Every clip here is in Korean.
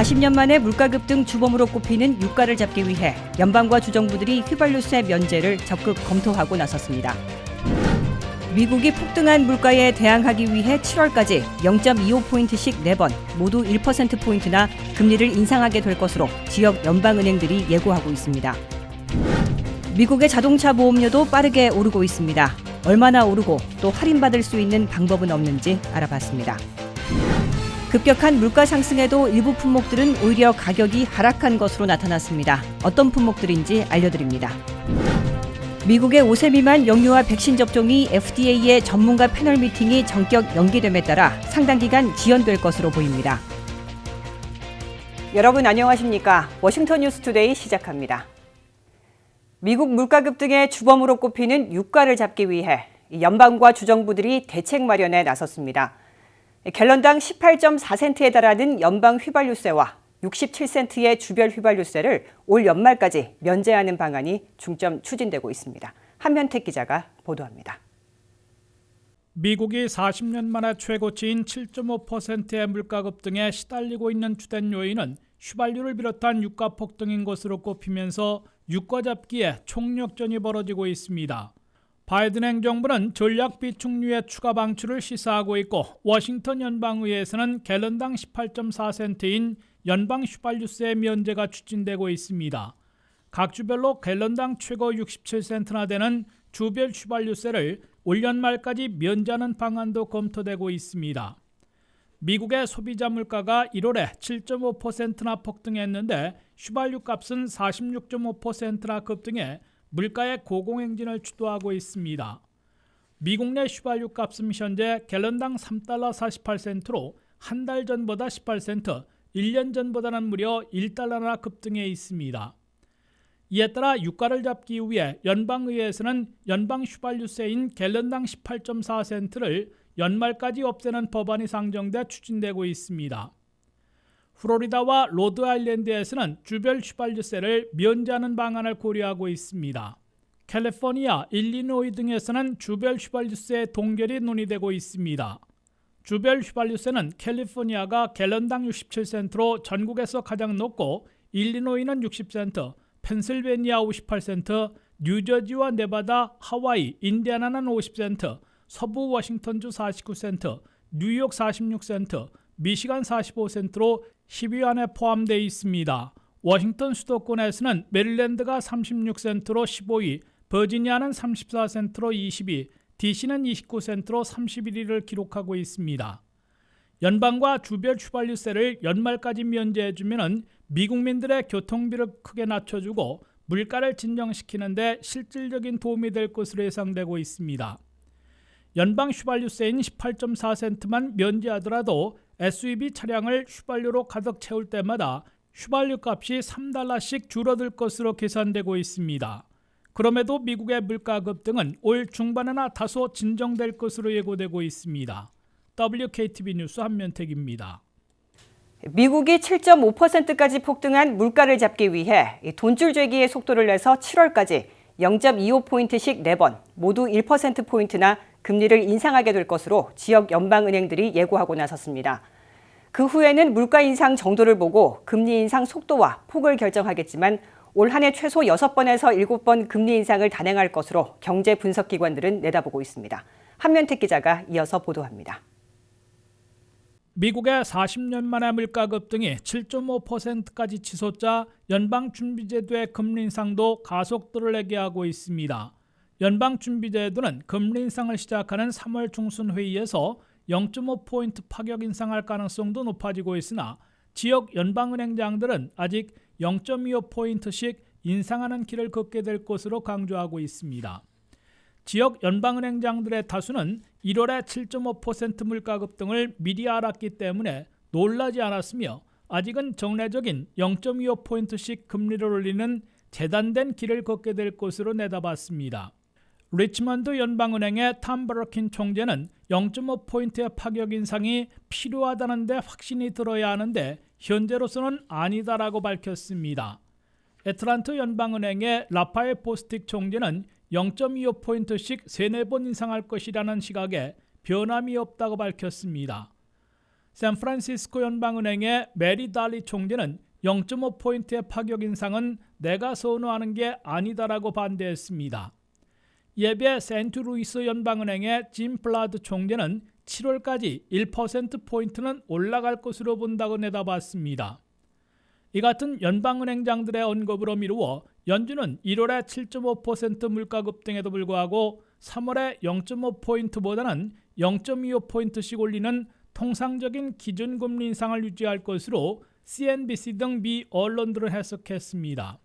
40년 만에 물가 급등 주범으로 꼽히는 유가를 잡기 위해 연방과 주정부들이 휘발유세 면제를 적극 검토하고 나섰습니다. 미국이 폭등한 물가에 대항하기 위해 7월까지 0.25포인트씩 4번 모두 1%포인트나 금리를 인상하게 될 것으로 지역 연방은행들이 예고하고 있습니다. 미국의 자동차 보험료도 빠르게 오르고 있습니다. 얼마나 오르고 또 할인받을 수 있는 방법은 없는지 알아봤습니다. 급격한 물가 상승에도 일부 품목들은 오히려 가격이 하락한 것으로 나타났습니다. 어떤 품목들인지 알려드립니다. 미국의 5세 미만 영유아 백신 접종이 FDA의 전문가 패널 미팅이 전격 연기됨에 따라 상당 기간 지연될 것으로 보입니다. 여러분 안녕하십니까? 워싱턴 뉴스 투데이 시작합니다. 미국 물가 급등의 주범으로 꼽히는 유가를 잡기 위해 연방과 주정부들이 대책 마련에 나섰습니다. 갤런당 18.4센트에 달하는 연방 휘발유세와 67센트의 주별 휘발유세를 올 연말까지 면제하는 방안이 중점 추진되고 있습니다. 한면택 기자가 보도합니다. 미국이 40년 만에 최고치인 7.5%의 물가 급등에 시달리고 있는 주된 요인은 휘발유를 비롯한 유가 폭등인 것으로 꼽히면서 유가 잡기에 총력전이 벌어지고 있습니다. 바이든 행정부는 전략 비축유의 추가 방출을 시사하고 있고 워싱턴 연방의회에서는 갤런당 18.4센트인 연방 휘발유세 면제가 추진되고 있습니다. 각 주별로 갤런당 최고 67센트나 되는 주별 휘발유세를 올 연말까지 면제하는 방안도 검토되고 있습니다. 미국의 소비자 물가가 1월에 7.5%나 폭등했는데 휘발유 값은 46.5%나 급등해 물가의 고공행진을 주도하고 있습니다. 미국 내 휘발유 값은 현재 갤런당 3달러 48센트로 한 달 전보다 18센트, 1년 전보다는 무려 1달러나 급등해 있습니다. 이에 따라 유가를 잡기 위해 연방의회에서는 연방 휘발유세인 갤런당 18.4센트를 연말까지 없애는 법안이 상정돼 추진되고 있습니다. 플로리다와 로드아일랜드에서는 주별 휘발유세를 면제하는 방안을 고려하고 있습니다. 캘리포니아, 일리노이 등에서는 주별 휘발유세 동결이 논의되고 있습니다. 주별 휘발유세는 캘리포니아가 갤런당 67센트로 전국에서 가장 높고 일리노이는 60센트, 펜실베니아 58센트, 뉴저지와 네바다, 하와이, 인디애나는 50센트, 서부 워싱턴주 49센트, 뉴욕 46센트, 미시간 45센트로 10위 안에 포함되어 있습니다. 워싱턴 수도권에서는 메릴랜드가 36센트로 15위, 버지니아는 34센트로 20위, DC는 29센트로 31위를 기록하고 있습니다. 연방과 주별 휘발유세를 연말까지 면제해주면 미국민들의 교통비를 크게 낮춰주고 물가를 진정시키는 데 실질적인 도움이 될 것으로 예상되고 있습니다. 연방 휘발유세인 18.4센트만 면제하더라도 SUV 차량을 휘발유로 가득 채울 때마다 휘발유 값이 3달러씩 줄어들 것으로 계산되고 있습니다. 그럼에도 미국의 물가 급등은 올 중반에나 다소 진정될 것으로 예고되고 있습니다. WKTV 뉴스 한면택입니다. 미국이 7.5%까지 폭등한 물가를 잡기 위해 돈줄 재기의 속도를 내서 7월까지 0.25포인트씩 4번 모두 1%포인트나 금리를 인상하게 될 것으로 지역 연방은행들이 예고하고 나섰습니다. 그 후에는 물가 인상 정도를 보고 금리 인상 속도와 폭을 결정하겠지만 올 한 해 최소 6번에서 7번 금리 인상을 단행할 것으로 경제 분석기관들은 내다보고 있습니다. 한면택 기자가 이어서 보도합니다. 미국의 40년 만의 물가 급등이 7.5%까지 치솟자 연방준비제도의 금리 인상도 가속도를 내게 하고 있습니다. 연방준비제도는 금리 인상을 시작하는 3월 중순 회의에서 0.5포인트 파격 인상할 가능성도 높아지고 있으나 지역 연방은행장들은 아직 0.25포인트씩 인상하는 길을 걷게 될 것으로 강조하고 있습니다. 지역 연방은행장들의 다수는 1월에 7.5% 물가 급등을 미리 알았기 때문에 놀라지 않았으며 아직은 정례적인 0.25포인트씩 금리를 올리는 재단된 길을 걷게 될 것으로 내다봤습니다. 리치먼드 연방은행의 탐 버러킨 총재는 0.5포인트의 파격 인상이 필요하다는 데 확신이 들어야 하는데 현재로서는 아니다라고 밝혔습니다. 애틀란타 연방은행의 라파엘 보스틱 총재는 0.25포인트씩 3-4번 인상할 것이라는 시각에 변함이 없다고 밝혔습니다. 샌프란시스코 연방은행의 메리 달리 총재는 0.5포인트의 파격 인상은 내가 선호하는 게 아니다라고 반대했습니다. 이에 비해 세인트루이스 연방은행의 짐 플라드 총재는 7월까지 1%포인트는 올라갈 것으로 본다고 내다봤습니다. 이 같은 연방은행장들의 언급으로 미루어 연준은 1월에 7.5% 물가 급등에도 불구하고 3월에 0.5포인트보다는 0.25포인트씩 올리는 통상적인 기준금리 인상을 유지할 것으로 CNBC 등 미 언론들을 해석했습니다.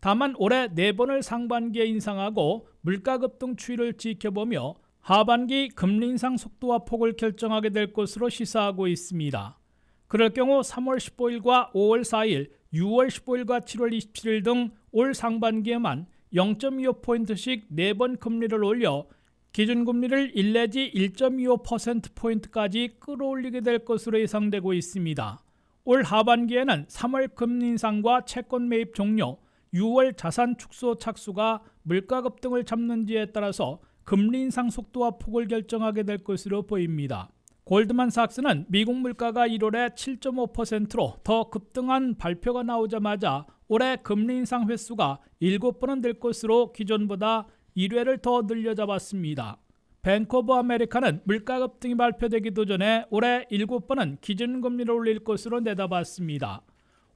다만 올해 4번을 상반기에 인상하고 물가 급등 추이를 지켜보며 하반기 금리 인상 속도와 폭을 결정하게 될 것으로 시사하고 있습니다. 그럴 경우 3월 15일과 5월 4일, 6월 15일과 7월 27일 등 올 상반기에만 0.25포인트씩 4번 금리를 올려 기준금리를 1 내지 1.25%포인트까지 끌어올리게 될 것으로 예상되고 있습니다. 올 하반기에는 3월 금리 인상과 채권 매입 종료, 6월 자산 축소 착수가 물가 급등을 잡는지에 따라서 금리 인상 속도와 폭을 결정하게 될 것으로 보입니다. 골드만삭스는 미국 물가가 1월에 7.5%로 더 급등한 발표가 나오자마자 올해 금리 인상 횟수가 7번은 될 것으로 기존보다 1회를 더 늘려잡았습니다. 뱅크 오브 아메리카는 물가 급등이 발표되기도 전에 올해 7번은 기준금리를 올릴 것으로 내다봤습니다.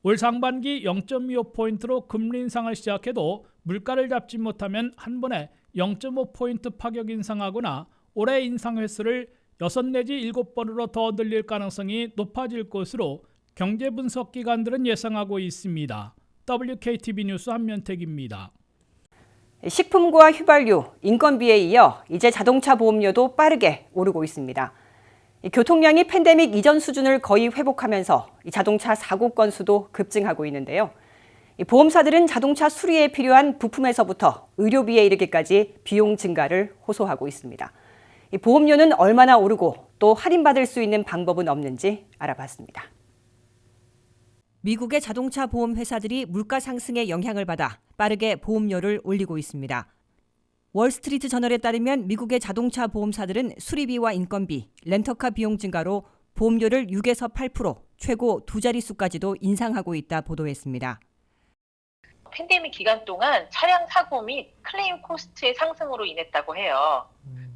올 상반기 0.25포인트로 금리 인상을 시작해도 물가를 잡지 못하면 한 번에 0.5포인트 파격 인상하거나 올해 인상 횟수를 6 내지 7번으로 더 늘릴 가능성이 높아질 것으로 경제 분석 기관들은 예상하고 있습니다. WKTV 뉴스 한면택입니다. 식품과 휘발유, 인건비에 이어 이제 자동차 보험료도 빠르게 오르고 있습니다. 교통량이 팬데믹 이전 수준을 거의 회복하면서 자동차 사고 건수도 급증하고 있는데요. 보험사들은 자동차 수리에 필요한 부품에서부터 의료비에 이르기까지 비용 증가를 호소하고 있습니다. 보험료는 얼마나 오르고 또 할인받을 수 있는 방법은 없는지 알아봤습니다. 미국의 자동차 보험 회사들이 물가 상승의 영향을 받아 빠르게 보험료를 올리고 있습니다. 월스트리트 저널에 따르면 미국의 자동차 보험사들은 수리비와 인건비, 렌터카 비용 증가로 보험료를 6에서 8%, 최고 2자릿수까지도 인상하고 있다 보도했습니다. 팬데믹 기간 동안 차량 사고 및 클레임 코스트의 상승으로 인했다고 해요.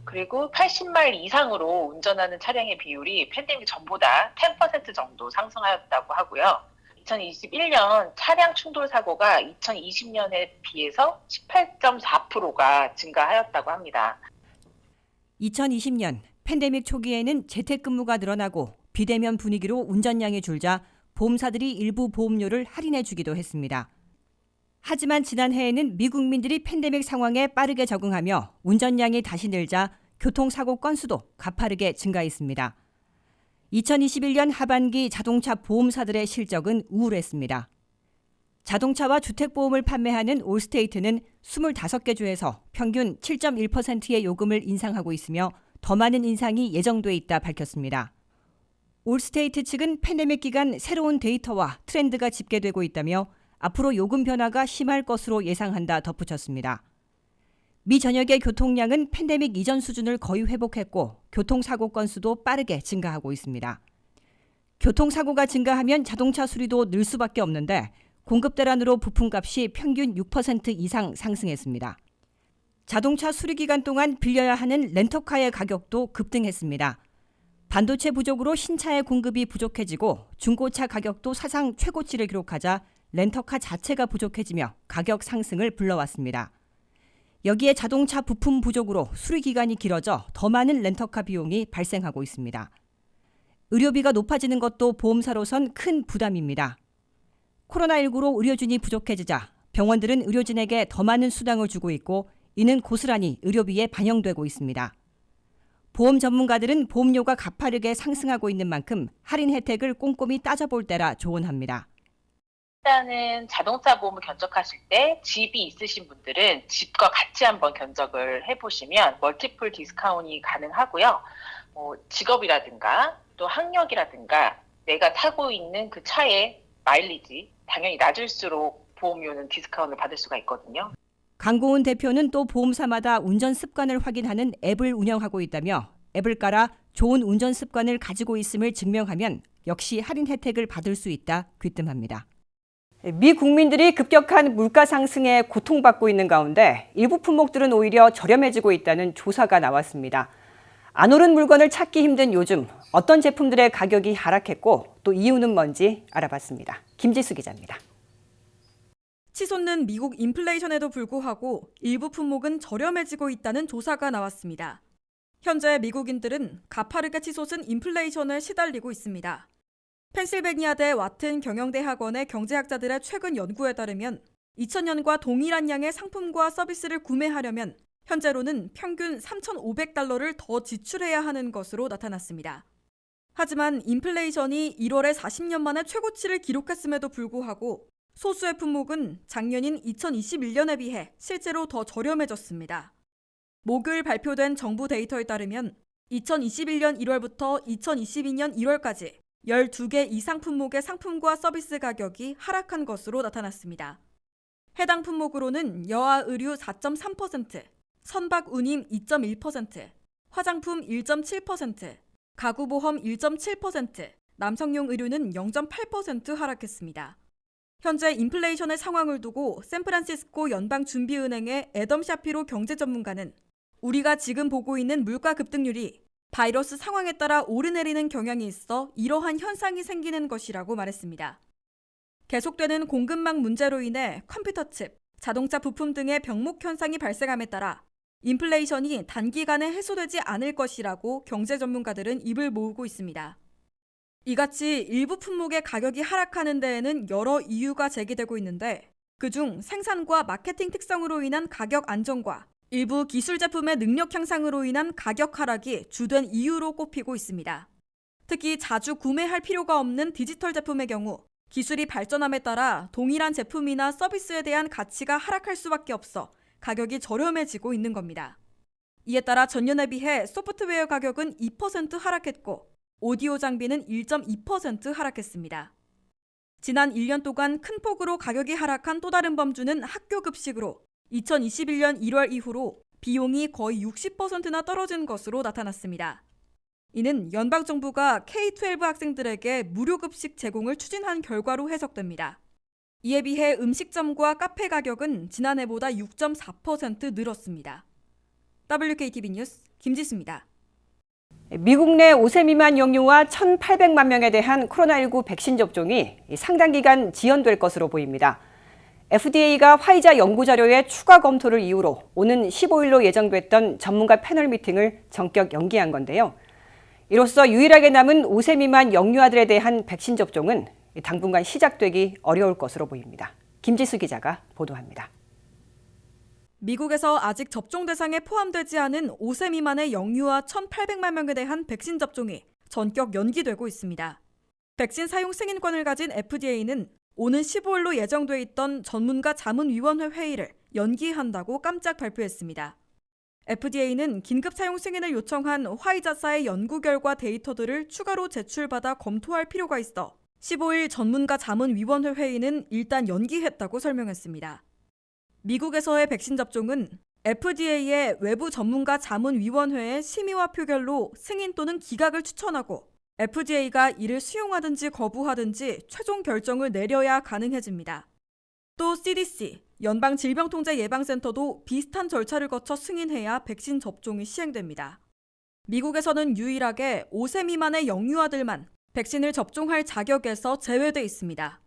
그리고 80마일 이상으로 운전하는 차량의 비율이 팬데믹 전보다 10% 정도 상승하였다고 하고요. 2021년 차량 충돌 사고가 2020년에 비해서 18.4%가 증가하였다고 합니다. 2020년 팬데믹 초기에는 재택근무가 늘어나고 비대면 분위기로 운전량이 줄자 보험사들이 일부 보험료를 할인해 주기도 했습니다. 하지만 지난해에는 미국민들이 팬데믹 상황에 빠르게 적응하며 운전량이 다시 늘자 교통사고 건수도 가파르게 증가했습니다. 2021년 하반기 자동차 보험사들의 실적은 우울했습니다. 자동차와 주택보험을 판매하는 올스테이트는 25개 주에서 평균 7.1%의 요금을 인상하고 있으며 더 많은 인상이 예정돼 있다 밝혔습니다. 올스테이트 측은 팬데믹 기간 새로운 데이터와 트렌드가 집계되고 있다며 앞으로 요금 변화가 심할 것으로 예상한다 덧붙였습니다. 미 전역의 교통량은 팬데믹 이전 수준을 거의 회복했고 교통사고 건수도 빠르게 증가하고 있습니다. 교통사고가 증가하면 자동차 수리도 늘 수밖에 없는데 공급 대란으로 부품값이 평균 6% 이상 상승했습니다. 자동차 수리 기간 동안 빌려야 하는 렌터카의 가격도 급등했습니다. 반도체 부족으로 신차의 공급이 부족해지고 중고차 가격도 사상 최고치를 기록하자 렌터카 자체가 부족해지며 가격 상승을 불러왔습니다. 여기에 자동차 부품 부족으로 수리 기간이 길어져 더 많은 렌터카 비용이 발생하고 있습니다. 의료비가 높아지는 것도 보험사로선 큰 부담입니다. 코로나19로 의료진이 부족해지자 병원들은 의료진에게 더 많은 수당을 주고 있고 이는 고스란히 의료비에 반영되고 있습니다. 보험 전문가들은 보험료가 가파르게 상승하고 있는 만큼 할인 혜택을 꼼꼼히 따져볼 때라 조언합니다. 일단은 자동차 보험을 견적하실 때 집이 있으신 분들은 집과 같이 한번 견적을 해보시면 멀티플 디스카운트이 가능하고요. 직업이라든가 또 학력이라든가 내가 타고 있는 그 차의 마일리지 당연히 낮을수록 보험료는 디스카운트를 받을 수가 있거든요. 강고은 대표는 또 보험사마다 운전 습관을 확인하는 앱을 운영하고 있다며 앱을 깔아 좋은 운전 습관을 가지고 있음을 증명하면 역시 할인 혜택을 받을 수 있다 귀뜸합니다. 미 국민들이 급격한 물가 상승에 고통받고 있는 가운데 일부 품목들은 오히려 저렴해지고 있다는 조사가 나왔습니다. 안 오른 물건을 찾기 힘든 요즘 어떤 제품들의 가격이 하락했고 또 이유는 뭔지 알아봤습니다. 김지수 기자입니다. 치솟는 미국 인플레이션에도 불구하고 일부 품목은 저렴해지고 있다는 조사가 나왔습니다. 현재 미국인들은 가파르게 치솟은 인플레이션에 시달리고 있습니다. 펜실베니아대 와튼 경영대학원의 경제학자들의 최근 연구에 따르면 2000년과 동일한 양의 상품과 서비스를 구매하려면 현재로는 평균 3,500달러를 더 지출해야 하는 것으로 나타났습니다. 하지만 인플레이션이 1월에 40년 만에 최고치를 기록했음에도 불구하고 소수의 품목은 작년인 2021년에 비해 실제로 더 저렴해졌습니다. 목요일 발표된 정부 데이터에 따르면 2021년 1월부터 2022년 1월까지 12개 이상 품목의 상품과 서비스 가격이 하락한 것으로 나타났습니다. 해당 품목으로는 여아 의류 4.3%, 선박 운임 2.1%, 화장품 1.7%, 가구보험 1.7%, 남성용 의류는 0.8% 하락했습니다. 현재 인플레이션의 상황을 두고 샌프란시스코 연방준비은행의 애덤 샤피로 경제 전문가는 우리가 지금 보고 있는 물가 급등률이 바이러스 상황에 따라 오르내리는 경향이 있어 이러한 현상이 생기는 것이라고 말했습니다. 계속되는 공급망 문제로 인해 컴퓨터 칩, 자동차 부품 등의 병목 현상이 발생함에 따라 인플레이션이 단기간에 해소되지 않을 것이라고 경제 전문가들은 입을 모으고 있습니다. 이같이 일부 품목의 가격이 하락하는 데에는 여러 이유가 제기되고 있는데 그중 생산과 마케팅 특성으로 인한 가격 안정과 일부 기술 제품의 능력 향상으로 인한 가격 하락이 주된 이유로 꼽히고 있습니다. 특히 자주 구매할 필요가 없는 디지털 제품의 경우 기술이 발전함에 따라 동일한 제품이나 서비스에 대한 가치가 하락할 수밖에 없어 가격이 저렴해지고 있는 겁니다. 이에 따라 전년에 비해 소프트웨어 가격은 2% 하락했고 오디오 장비는 1.2% 하락했습니다. 지난 1년 동안 큰 폭으로 가격이 하락한 또 다른 범주는 학교 급식으로 2021년 1월 이후로 비용이 거의 60%나 떨어진 것으로 나타났습니다. 이는 연방정부가 K-12 학생들에게 무료 급식 제공을 추진한 결과로 해석됩니다. 이에 비해 음식점과 카페 가격은 지난해보다 6.4% 늘었습니다. WKTV 뉴스 김지수입니다. 미국 내 5세 미만 영유아 1,800만 명에 대한 코로나19 백신 접종이 상당 기간 지연될 것으로 보입니다. FDA가 화이자 연구 자료의 추가 검토를 이유로 오는 15일로 예정됐던 전문가 패널 미팅을 전격 연기한 건데요. 이로써 유일하게 남은 5세 미만 영유아들에 대한 백신 접종은 당분간 시작되기 어려울 것으로 보입니다. 김지수 기자가 보도합니다. 미국에서 아직 접종 대상에 포함되지 않은 5세 미만의 영유아 1,800만 명에 대한 백신 접종이 전격 연기되고 있습니다. 백신 사용 승인권을 가진 FDA는 오는 15일로 예정돼 있던 전문가 자문위원회 회의를 연기한다고 깜짝 발표했습니다. FDA는 긴급 사용 승인을 요청한 화이자사의 연구 결과 데이터들을 추가로 제출받아 검토할 필요가 있어 15일 전문가 자문위원회 회의는 일단 연기했다고 설명했습니다. 미국에서의 백신 접종은 FDA의 외부 전문가 자문위원회의 심의와 표결로 승인 또는 기각을 추천하고 FDA가 이를 수용하든지 거부하든지 최종 결정을 내려야 가능해집니다. 또 CDC, 연방질병통제예방센터도 비슷한 절차를 거쳐 승인해야 백신 접종이 시행됩니다. 미국에서는 유일하게 5세 미만의 영유아들만 백신을 접종할 자격에서 제외돼 있습니다.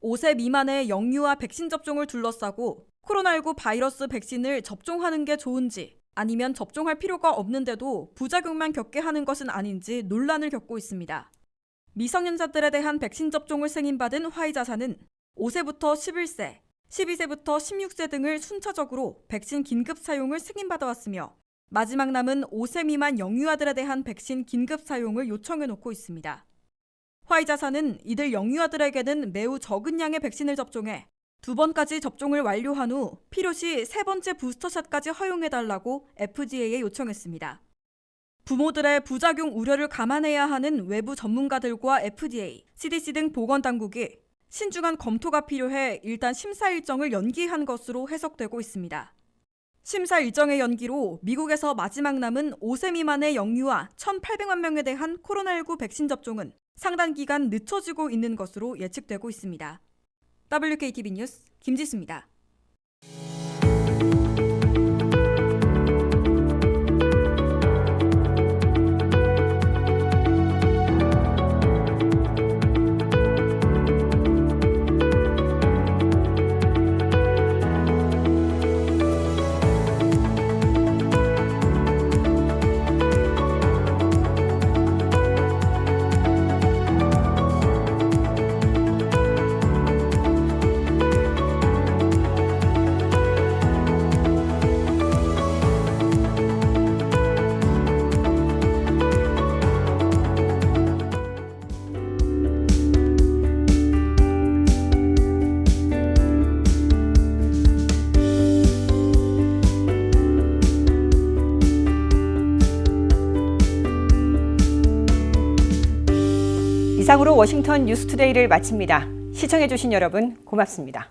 5세 미만의 영유아 백신 접종을 둘러싸고 코로나19 바이러스 백신을 접종하는 게 좋은지 아니면 접종할 필요가 없는데도 부작용만 겪게 하는 것은 아닌지 논란을 겪고 있습니다. 미성년자들에 대한 백신 접종을 승인받은 화이자사는 5세부터 11세, 12세부터 16세 등을 순차적으로 백신 긴급 사용을 승인받아왔으며 마지막 남은 5세 미만 영유아들에 대한 백신 긴급 사용을 요청해놓고 있습니다. 화이자사는 이들 영유아들에게는 매우 적은 양의 백신을 접종해 2번까지 접종을 완료한 후 필요시 3번째 부스터샷까지 허용해달라고 FDA에 요청했습니다. 부모들의 부작용 우려를 감안해야 하는 외부 전문가들과 FDA, CDC 등 보건당국이 신중한 검토가 필요해 일단 심사 일정을 연기한 것으로 해석되고 있습니다. 심사 일정의 연기로 미국에서 마지막 남은 5세 미만의 영유아 1,800만 명에 대한 코로나19 백신 접종은 상당 기간 늦춰지고 있는 것으로 예측되고 있습니다. WKTV 뉴스 김지수입니다. 이상으로 워싱턴 뉴스투데이를 마칩니다. 시청해주신 여러분 고맙습니다.